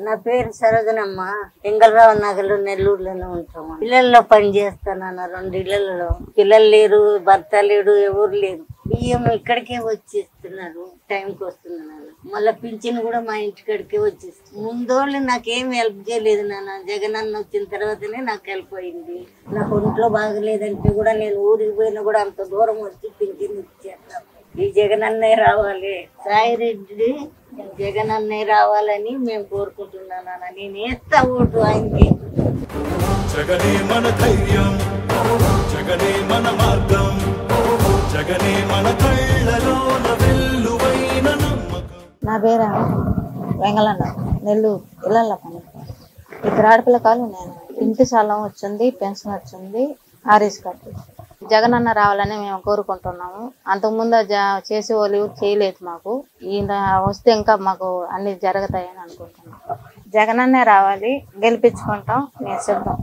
నా పేరు సరోజనమ్మ. ఎంగళరావు నగర్లో నెల్లూరులోనే ఉంటాము. పిల్లల్లో పని చేస్తానన్న 2 ఇళ్లలో. పిల్లలు లేరు, భర్త లేడు, ఎవరు లేరు. బియ్యం ఇక్కడికే వచ్చేస్తున్నారు, టైంకి వస్తున్నారు. మళ్ళీ పింఛన్ కూడా మా ఇంటికాడికే వచ్చేస్తుంది. ముందోళ్ళు నాకేం హెల్ప్ చేయలేదు నాన్న. జగన్ అన్న వచ్చిన తర్వాతనే నాకు హెల్ప్ అయింది. నాకు ఒంట్లో బాగలేదంటే కూడా నేను ఊరికి పోయినా కూడా అంత దూరం వచ్చి పింఛన్ ఇచ్చాను. ఈ జగన్ అన్నయ్య రావాలి, సాయిరెడ్డి జగన్ అన్నయ్య రావాలని మేము కోరుకుంటున్నాను. నేను వేస్తా ఓటు ఆయనకి. జగనే మన ధైర్యం, జగనే మన మార్గం, జగనే మన కళ్ళలోన వెల్లువైన నమ్మకం. నా పేరు వెంగళన్న, నెల్లూరు ఇళ్ళ పని. ఇద్దరు ఆడపిల్ల కాలు నేను. ఇంటి స్థలం వచ్చింది, పెన్షన్ వచ్చింది, ఆర్ఎస్ కార్డు. జగన్ అన్న రావాలని మేము కోరుకుంటున్నాము. అంతకుముందు చేసే వాళ్ళు చేయలేదు. మాకు ఈయన వస్తే ఇంకా మాకు అన్ని జరుగుతాయని అనుకుంటున్నాం. జగన్ అన్నే రావాలి, గెలిపించుకుంటాం. మేము సిద్ధం.